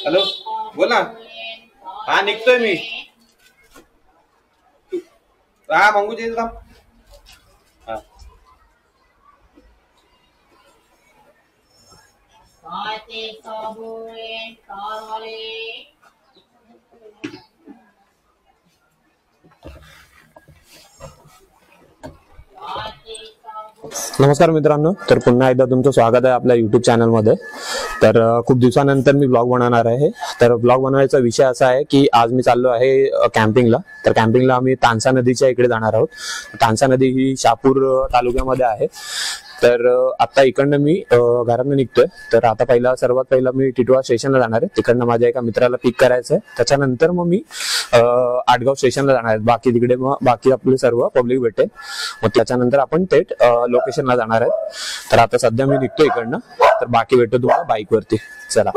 Hello, बोला. हा, निघतोय मी. हा, मंगू जी थांब. हा. नमस्कार मित्रांनो, तर पुन्हा एकदा तुमचं स्वागत आहे आपल्या युट्यूब चॅनलमध्ये. तर खूप दिवसानंतर मी ब्लॉग बनवणार आहे. तर ब्लॉग बनवायचा विषय असा आहे की आज मी चाललो आहे कॅम्पिंगला. तर कॅम्पिंगला आम्ही तानसा नदीच्या इकडे जाणार आहोत. तानसा नदी ही शहापूर तालुक्यामध्ये आहे. तर आता इकडनं मी घरातनं निघतोय. तर आता सर्वात पहिला मी टिटवाळा स्टेशनला जाणार आहे. तिकडनं माझ्या एका मित्राला पिक करायचं आहे. त्याच्यानंतर मग मी आटगाव स्टेशनला जाणार आहे. बाकी तिकडे मग बाकी आपले सर्व पब्लिक भेटेल. मग त्याच्यानंतर आपण थेट लोकेशनला जाणार आहे. तर आता सध्या मी निघतो इकडनं. तर बाकी भेटतो तुम्हाला बाईक वरती. चला.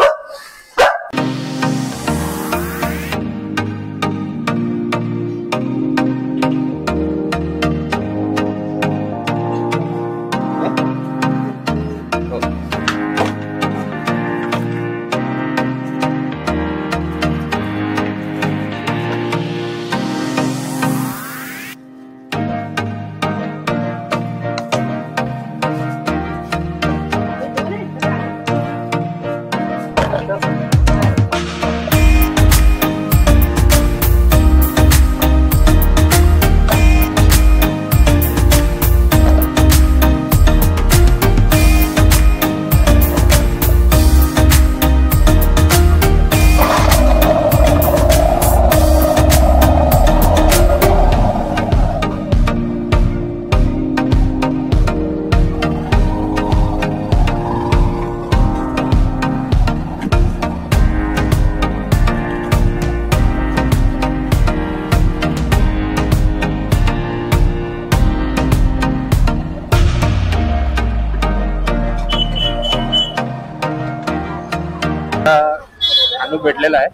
अनुप भेटलेला आहे.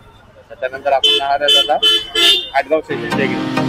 त्याच्यानंतर आपण जाणार आहे आता आटगाव स्टेशनच्या इकडे.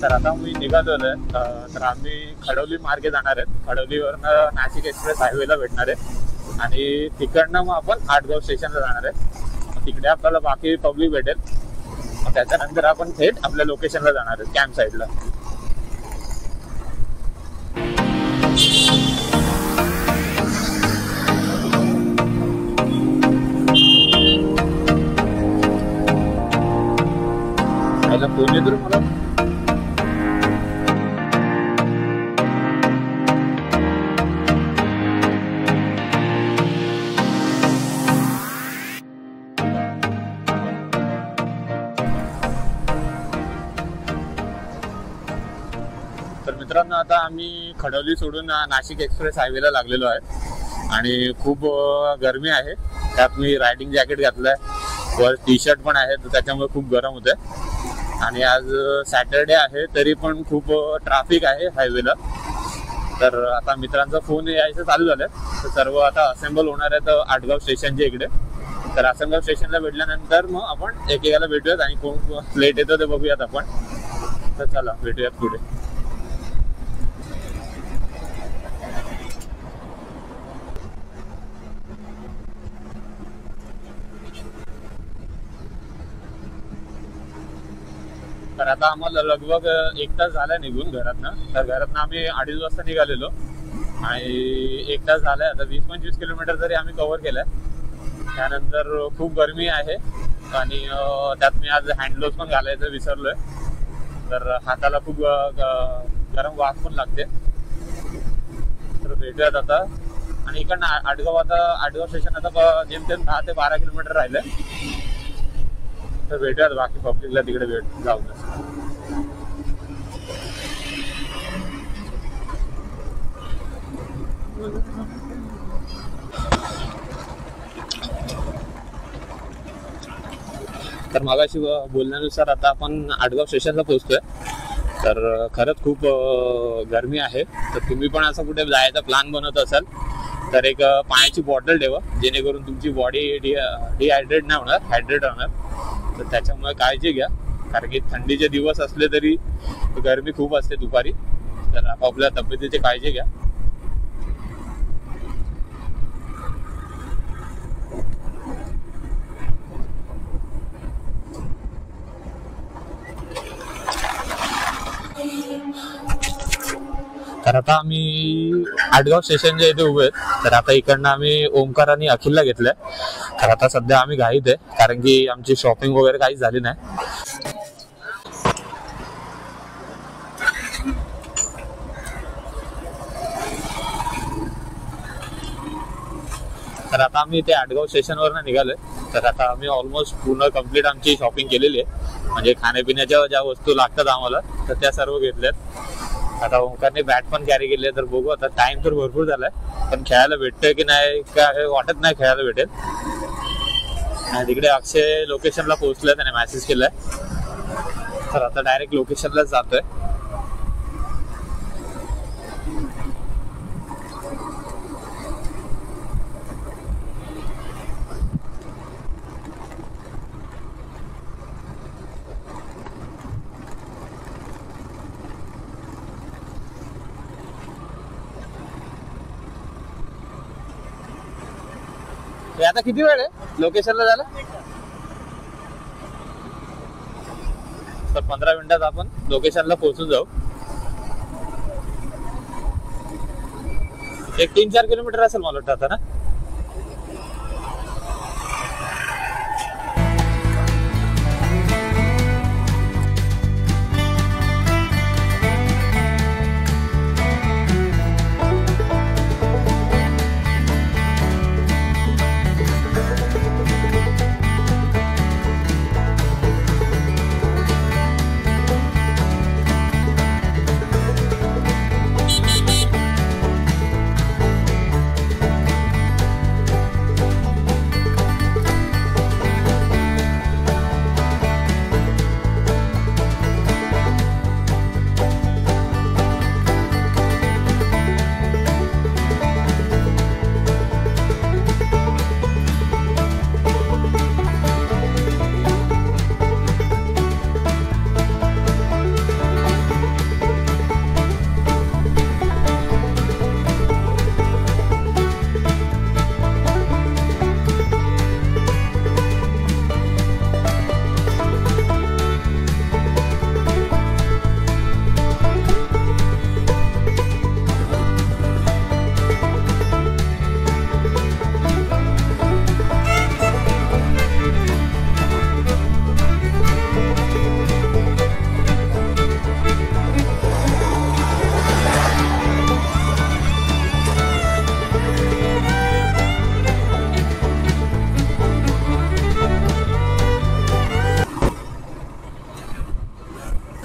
तर आता मी निघालोय. तर आम्ही खडवली मार्गे जाणार आहेत. खडवलीवरनं नाशिक एक्सप्रेस हायवेला भेटणार आहे आणि तिकडनं मग आपण आटगाव स्टेशनला जाणार आहे. तिकडे आपल्याला बाकी पब्लिक भेटेल. मग त्याच्यानंतर आपण थेट आपल्या लोकेशनला जाणार आहे, कॅम्प साईडला. फोन येतो मला. मित्रांनो, आता आम्ही खडवली सोडून नाशिक एक्सप्रेस हायवेला लागलेलो आहे आणि खूप गरमी आहे. त्यात मी रायडिंग जॅकेट घातलंय, वर टी शर्ट पण आहे, तर त्याच्यामुळे खूप गरम होतंय. आणि आज सॅटरडे आहे तरी पण खूप ट्रॅफिक आहे हायवेला. तर आता मित्रांचा फोन यायचं चालू झालं, तर सर्व आता असेंबल होणार आहेत आटगाव स्टेशनच्या इकडे. तर आसनगाव स्टेशनला भेटल्यानंतर मग आपण एकेकाला भेटूयात आणि कोण लेट येतो ते बघूयात आपण. तर चला भेटूयात पुढे. तर आता आम्हाला लगभग 1 तास झाला निघून घरातनं. तर घरातनं आम्ही 2:30 वाजता निघालेलो आणि 1 तास झालाय. आता 20-25 किलोमीटर तरी आम्ही कव्हर केलंय. त्यानंतर खूप गरमी आहे आणि त्यात मी आज हँड ग्लोव्ज पण घालायचं विसरलोय. तर हाताला खूप गरम वाफ पण लागते. तर भेटूयात आता. आणि इकडनं आटगाव स्टेशन आता जेमतेम 10 ते 12 किलोमीटर राहिलंय. तर भेटूयात बाकी पब्लिकला तिकडे जाऊ. तर मगाशी बोलण्यानुसार आता आपण आटगाव स्टेशनला पोहोचतोय. तर खरंच खूप गरमी आहे. तर तुम्ही पण असं कुठे जायचा प्लॅन बनवत असाल तर एक पाण्याची बॉटल ठेवा, जेणेकरून तुमची बॉडी डिहायड्रेट नाही होणार, हायड्रेट होणार. तर त्याच्यामुळे काळजी घ्या, कारण की थंडीचे दिवस असले तरी गरमी खूप असते दुपारी. तर आपापल्या तब्येतीची काळजी घ्या. तर आता आम्ही आटगाव स्टेशनच्या इथे उभे आहेत. तर आता इकडनं आम्ही ओमकार आणि अखिलला घेतलंय. तर आता सध्या आम्ही घाईत आहे, कारण की आमची शॉपिंग वगैरे काहीच झाली नाही. तर आता आम्ही इथे आटगाव स्टेशनवरनं निघालोय. तर आता आम्ही ऑलमोस्ट पूर्ण कम्प्लीट आमची शॉपिंग केलेली आहे. म्हणजे खाण्यापिण्याच्या ज्या वस्तू लागतात आम्हाला, तर त्या सर्व घेतल्यात. आता ओंकारने बॅट पण कॅरी केली आहे. तर बघू, आता टाइम तर भरपूर झालाय, पण खेळायला भेटतोय की नाही काय वाटत नाही खेळायला भेटेल. आणि तिकडे अक्षय लोकेशनला पोहोचलाय, त्याने मेसेज केलाय. तर आता डायरेक्ट लोकेशनलाच जातोय. आता किती वेळ आहे लोकेशनला जायला? तर 15 मिनिटात आपण लोकेशनला पोहोचून जाऊ. एक 3-4 किलोमीटर असेल मला वाटतं आता ना.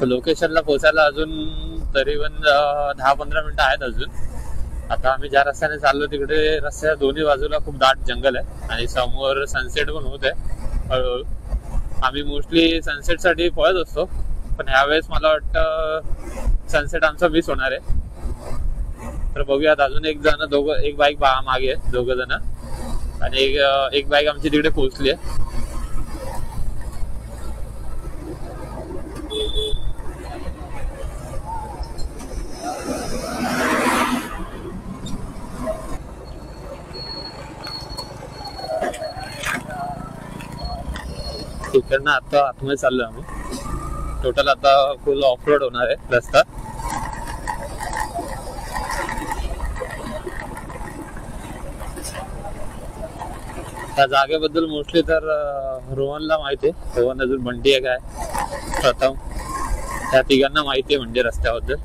लोकेशनला पोहोचायला अजून तरी पण 10-15 मिनिटं आहेत अजून. आता आम्ही ज्या रस्त्याने चाललो तिकडे रस्त्याच्या दोन्ही बाजूला खूप दाट जंगल आहे आणि समोर सनसेट पण होत आहे हळूहळू. आम्ही मोस्टली सनसेट साठी पळत असतो, पण ह्यावेळेस मला वाटतं सनसेट आमचा मिस होणार आहे. तर बघूयात. अजून एक बाईक मागे आहे, 2 जण, आणि एक बाईक आमची तिकडे पोहोचली आहे. इकडनं आता आतमध्ये चाललोय आम्ही. टोटल आता फुल ऑफ रोड होणार आहे रस्ता. त्या जागेबद्दल मोस्टली तर रोहनला माहिती आहे. रोहन अजून बंटी आहे काय प्रथम, त्या तिघांना माहिती आहे म्हणजे रस्त्याबद्दल.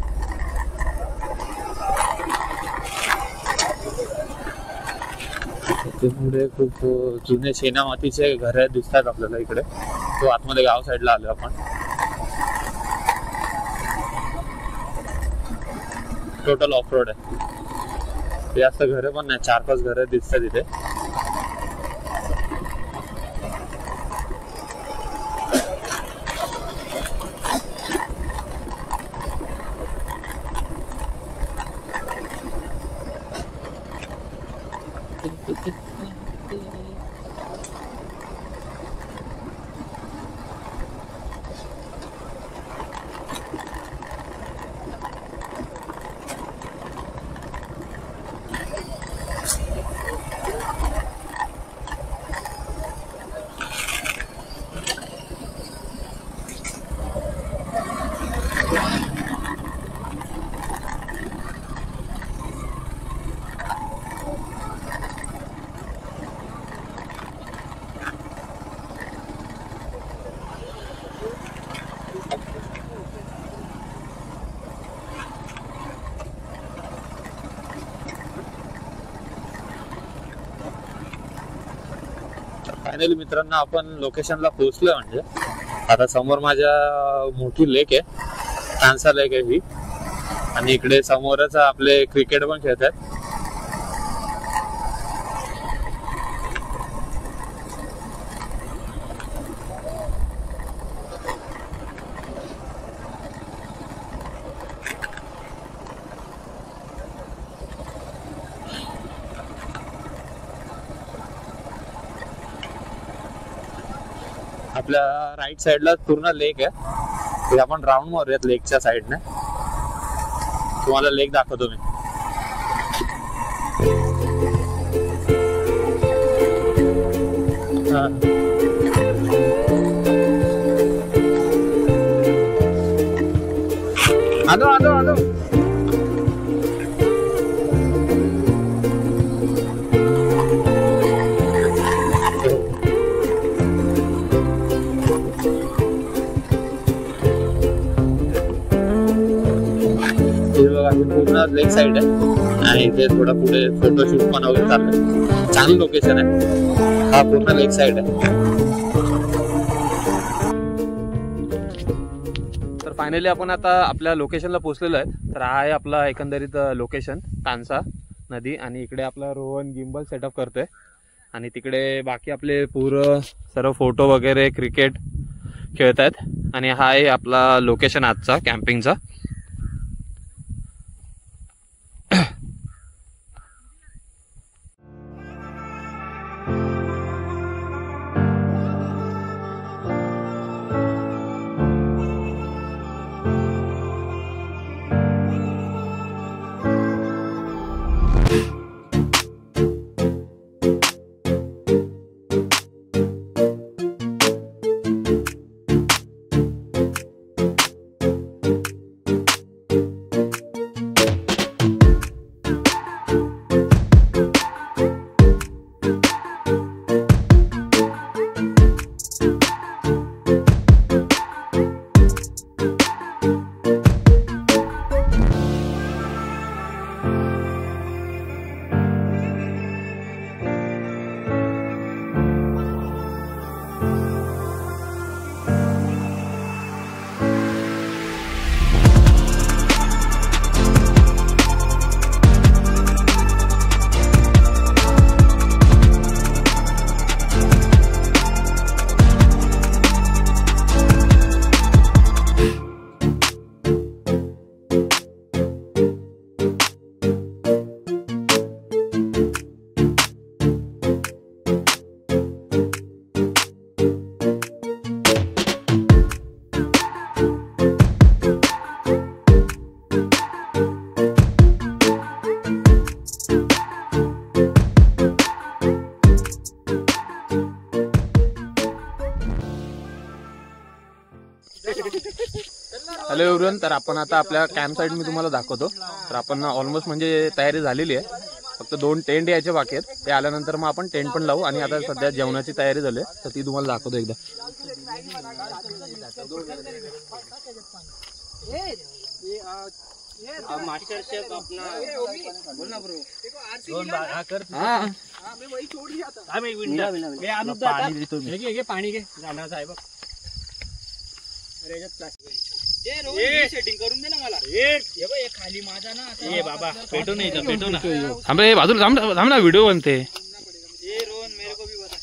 पुढे खूप जुने शेना मातीचे घर दिसतात आपल्याला इकडे. तो आतमध्ये गाव साईडला आलो आपण. टोटल ऑफ रोड आहे. जास्त घरं पण नाही, 4-5 घरं दिसतात इथे. फायनली मित्रांनो आपण लोकेशनला पोहोचलोय. म्हणजे आता समोर माझ्या मोठी लेक आहे, तानसा लेक आहे ही, आणि इकडे समोरच आपले क्रिकेट पण खेळतात. आपल्या राईट साइडला पूर्ण लेक आहे. आपण राऊंड मारूयात लेकच्या साइडने. तुम्हाला लेक दाखवतो मी. आलो आलो आलो. पूर्ण लेक साइड आहे आणि इथे थोडा पुढे फोटोशूट पण वगैरे चाललंय. चांगलं लोकेशन आहे. हा पूर्ण लेक साइड आहे. तर फायनली आपण आता आपल्या लोकेशनला पोहोचलेलो आहे. तर हा आहे आपला एकंदरीत लोकेशन, तानसा नदी, आणि इकडे आपला रोहन गिम्बल सेटअप करतोय आणि तिकडे बाकी आपले पूर्ण सर्व फोटो वगैरे क्रिकेट खेळत आहेत. आणि हा आहे आपला लोकेशन आजचा कॅम्पिंगचा. एव्हरीवन, तर आपण आता आपल्या कॅम्प साईड मी तुम्हाला दाखवतो. तर आपण ऑलमोस्ट म्हणजे तयारी झालेली आहे, फक्त 2 टेंट यायचे बाकी आहेत. ते आल्यानंतर मग आपण टेंट पण लावू आणि आता सध्या जेवणाची तयारी झाली आहे, तर ती तुम्हाला दाखवतो एकदा. मास्टर शेफ अपना बोल ना ब्रो पाणी घे साहेब सेटिंग करून दे ना मला. खाली माझा ना ये बाबा पेटो नाही पेटो ना. थांब रे बाजूला, थांब ना, व्हिडिओ बनते. ये रोहन मेरे को भी बता.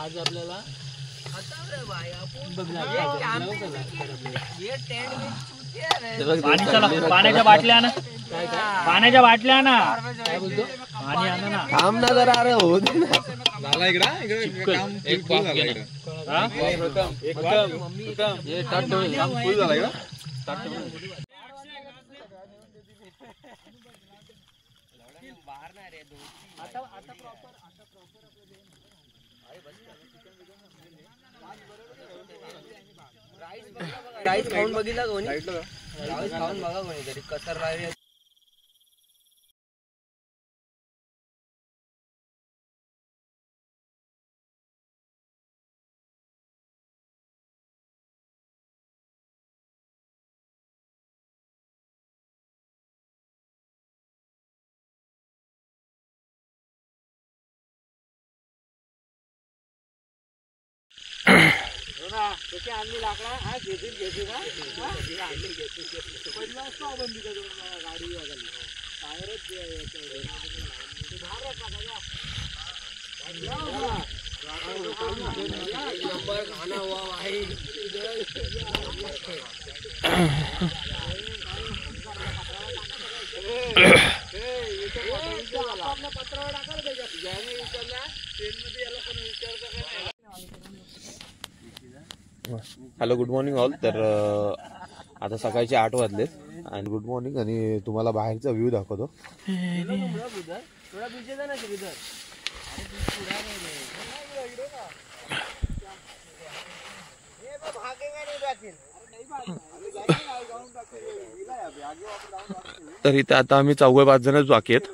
आज आपल्याला पाण्याच्या बाटल्या ना, पाण्याच्या बाटल्या ना. काय बोलतो? पाणी आणा ना. थांब ना जरा, अरे हो दे ना. झाला इकडं काम एक फुल झाला इकडं. हे काम फुल झाला इकडं. राईस खाऊन बघितला कोणी? राईस खाऊन बघा कोणीतरी कसं राईस. आणली लाकडा हा घेतील का पहिला असतो बंदी करून गाडी वगैरे नंबर खाना हुआ भाई. पत्रावर टाकायला त्याच्यात ज्याने विचारला ट्रेनमध्ये याला पण विचारतं का नाही. Hello, good morning all. तर आता सकाळचे 8 वाजले आणि गुड मॉर्निंग. आणि तुम्हाला बाहेरचा व्ह्यू दाखवतो. तर इथे आता आम्ही 4-5 जणच बाकी आहेत.